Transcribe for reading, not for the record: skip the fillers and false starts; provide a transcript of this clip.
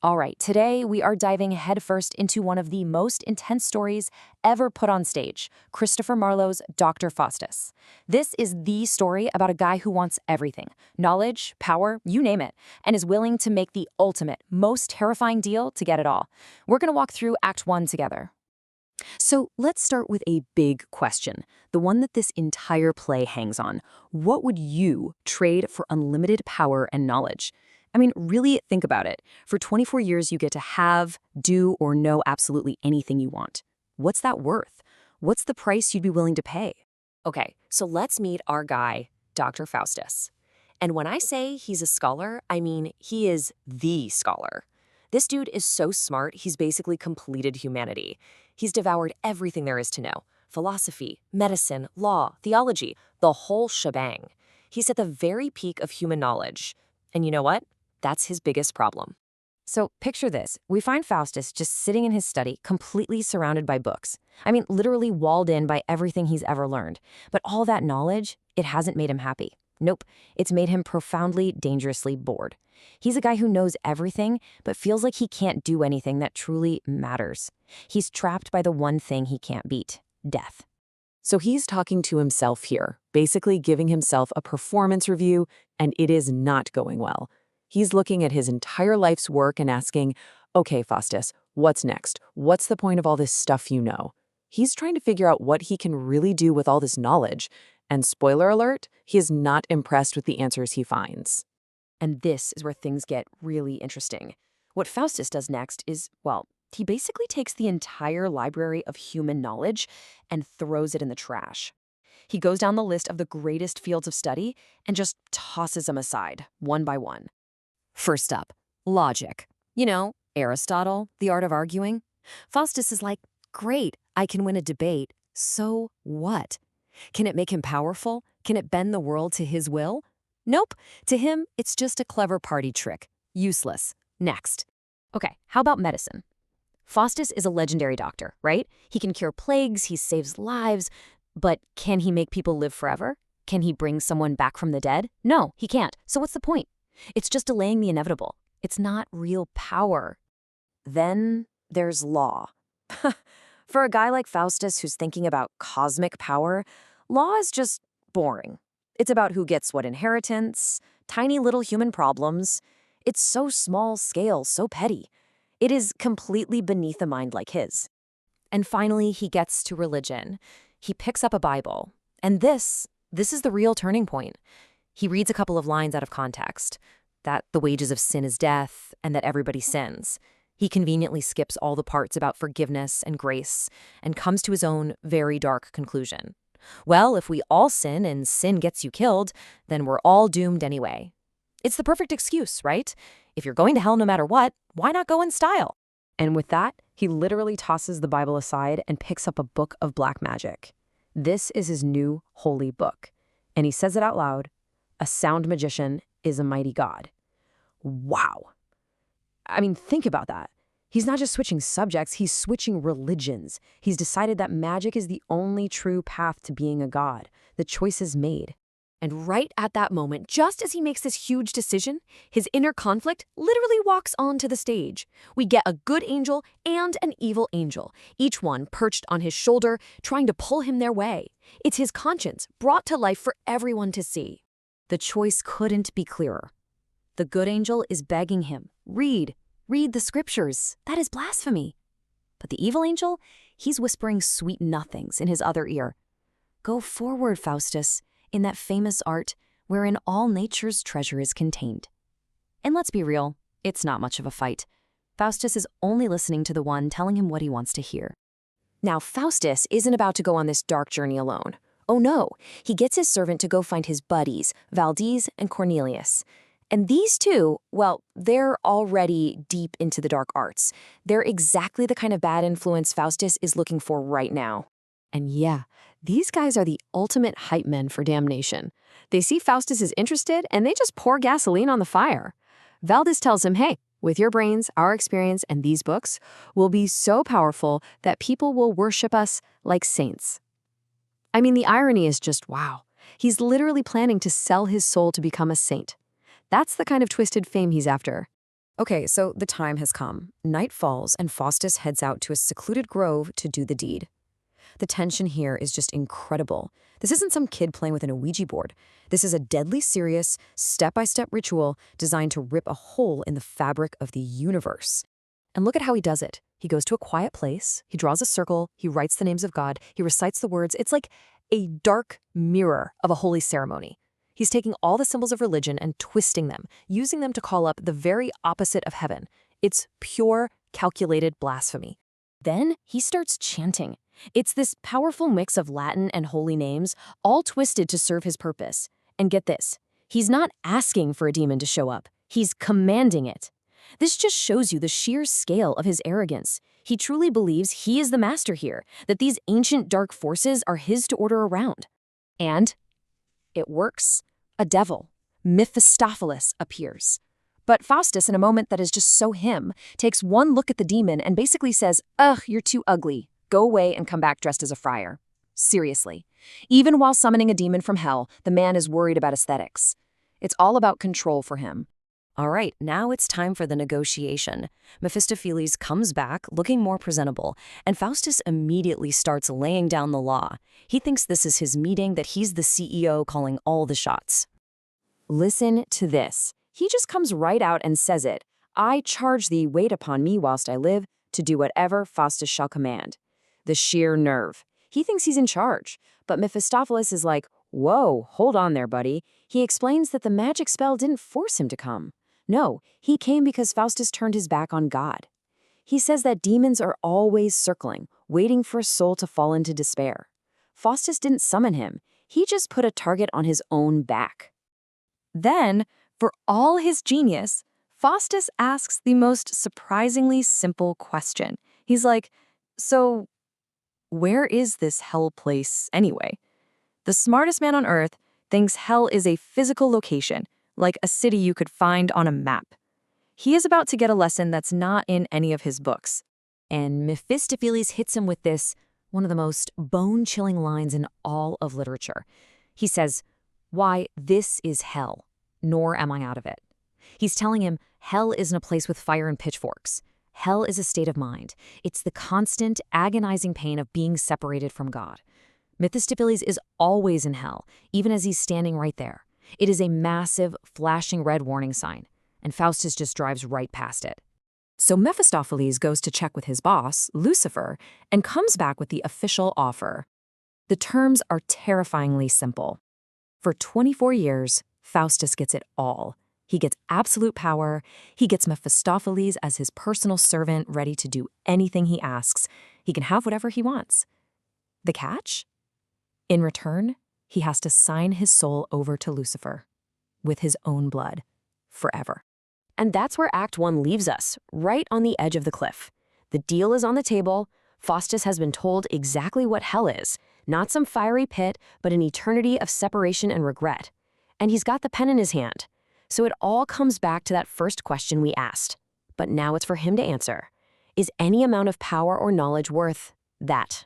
All right, today we are diving headfirst into one of the most intense stories ever put on stage, Christopher Marlowe's Dr. Faustus. This is the story about a guy who wants everything, knowledge, power, you name it, and is willing to make the ultimate, most terrifying deal to get it all. We're going to walk through Act One together. So let's start with a big question, the one that this entire play hangs on. What would you trade for unlimited power and knowledge? I mean, really think about it. For 24 years, you get to have, do, or know absolutely anything you want. What's that worth? What's the price you'd be willing to pay? Okay, so let's meet our guy, Dr. Faustus. And when I say he's a scholar, I mean he is the scholar. This dude is so smart, he's basically completed humanity. He's devoured everything there is to know. Philosophy, medicine, law, theology, the whole shebang. He's at the very peak of human knowledge. And you know what? That's his biggest problem. So picture this. We find Faustus just sitting in his study, completely surrounded by books. I mean, literally walled in by everything he's ever learned. But all that knowledge, it hasn't made him happy. Nope, it's made him profoundly, dangerously bored. He's a guy who knows everything, but feels like he can't do anything that truly matters. He's trapped by the one thing he can't beat, death. So he's talking to himself here, basically giving himself a performance review, and it is not going well. He's looking at his entire life's work and asking, okay, Faustus, what's next? What's the point of all this stuff you know? He's trying to figure out what he can really do with all this knowledge. And spoiler alert, he is not impressed with the answers he finds. And this is where things get really interesting. What Faustus does next is, well, he basically takes the entire library of human knowledge and throws it in the trash. He goes down the list of the greatest fields of study and just tosses them aside, one by one. First up, logic. You know, Aristotle, the art of arguing. Faustus is like, great, I can win a debate. So what? Can it make him powerful? Can it bend the world to his will? Nope. To him, it's just a clever party trick. Useless. Next. Okay, how about medicine? Faustus is a legendary doctor, right? He can cure plagues, he saves lives, but can he make people live forever? Can he bring someone back from the dead? No, he can't. So what's the point? It's just delaying the inevitable. It's not real power. Then there's law. For a guy like Faustus who's thinking about cosmic power, law is just boring. It's about who gets what inheritance, tiny little human problems. It's so small scale, so petty. It is completely beneath a mind like his. And finally, he gets to religion. He picks up a Bible. And this is the real turning point. He reads a couple of lines out of context, that the wages of sin is death and that everybody sins. He conveniently skips all the parts about forgiveness and grace and comes to his own very dark conclusion. Well, if we all sin and sin gets you killed, then we're all doomed anyway. It's the perfect excuse, right? If you're going to hell no matter what, why not go in style? And with that, he literally tosses the Bible aside and picks up a book of black magic. This is his new holy book. And he says it out loud, "A sound magician is a mighty god." Wow. I mean, think about that. He's not just switching subjects, he's switching religions. He's decided that magic is the only true path to being a god. The choice is made. And right at that moment, just as he makes this huge decision, his inner conflict literally walks onto the stage. We get a good angel and an evil angel, each one perched on his shoulder, trying to pull him their way. It's his conscience brought to life for everyone to see. The choice couldn't be clearer. The good angel is begging him, read the scriptures. That is blasphemy. But the evil angel, he's whispering sweet nothings in his other ear. Go forward, Faustus, in that famous art wherein all nature's treasure is contained. And let's be real, it's not much of a fight. Faustus is only listening to the one telling him what he wants to hear. Now, Faustus isn't about to go on this dark journey alone. Oh no, he gets his servant to go find his buddies, Valdez and Cornelius. And these two, well, they're already deep into the dark arts. They're exactly the kind of bad influence Faustus is looking for right now. And yeah, these guys are the ultimate hype men for damnation. They see Faustus is interested, and they just pour gasoline on the fire. Valdez tells him, hey, with your brains, our experience, and these books, will be so powerful that people will worship us like saints. I mean, the irony is just wow. He's literally planning to sell his soul to become a saint. That's the kind of twisted fame he's after. Okay, so the time has come. Night falls, and Faustus heads out to a secluded grove to do the deed. The tension here is just incredible. This isn't some kid playing with an Ouija board. This is a deadly serious, step-by-step ritual designed to rip a hole in the fabric of the universe. And look at how he does it. He goes to a quiet place, he draws a circle, he writes the names of God, he recites the words. It's like a dark mirror of a holy ceremony. He's taking all the symbols of religion and twisting them, using them to call up the very opposite of heaven. It's pure, calculated blasphemy. Then he starts chanting. It's this powerful mix of Latin and holy names, all twisted to serve his purpose. And get this, he's not asking for a demon to show up. He's commanding it. This just shows you the sheer scale of his arrogance. He truly believes he is the master here, that these ancient dark forces are his to order around. And it works. A devil, Mephistopheles, appears. But Faustus, in a moment that is just so him, takes one look at the demon and basically says, "Ugh, you're too ugly. Go away and come back dressed as a friar." Seriously. Even while summoning a demon from hell, the man is worried about aesthetics. It's all about control for him. All right, now it's time for the negotiation. Mephistopheles comes back, looking more presentable, and Faustus immediately starts laying down the law. He thinks this is his meeting, that he's the CEO calling all the shots. Listen to this. He just comes right out and says it. "I charge thee, wait upon me whilst I live, to do whatever Faustus shall command." The sheer nerve. He thinks he's in charge, but Mephistopheles is like, "Whoa, hold on there, buddy." He explains that the magic spell didn't force him to come. No, he came because Faustus turned his back on God. He says that demons are always circling, waiting for a soul to fall into despair. Faustus didn't summon him. He just put a target on his own back. Then, for all his genius, Faustus asks the most surprisingly simple question. He's like, "So, where is this hell place anyway?" The smartest man on earth thinks hell is a physical location, like a city you could find on a map. He is about to get a lesson that's not in any of his books. And Mephistopheles hits him with this, one of the most bone-chilling lines in all of literature. He says, "Why, this is hell, nor am I out of it." He's telling him hell isn't a place with fire and pitchforks. Hell is a state of mind. It's the constant, agonizing pain of being separated from God. Mephistopheles is always in hell, even as he's standing right there. It is a massive, flashing red warning sign, and Faustus just drives right past it. So Mephistopheles goes to check with his boss, Lucifer, and comes back with the official offer. The terms are terrifyingly simple. For 24 years, Faustus gets it all. He gets absolute power. He gets Mephistopheles as his personal servant, ready to do anything he asks. He can have whatever he wants. The catch? In return, he has to sign his soul over to Lucifer with his own blood forever. And that's where Act One leaves us, right on the edge of the cliff. The deal is on the table. Faustus has been told exactly what hell is, not some fiery pit, but an eternity of separation and regret. And he's got the pen in his hand. So it all comes back to that first question we asked. But now it's for him to answer. Is any amount of power or knowledge worth that?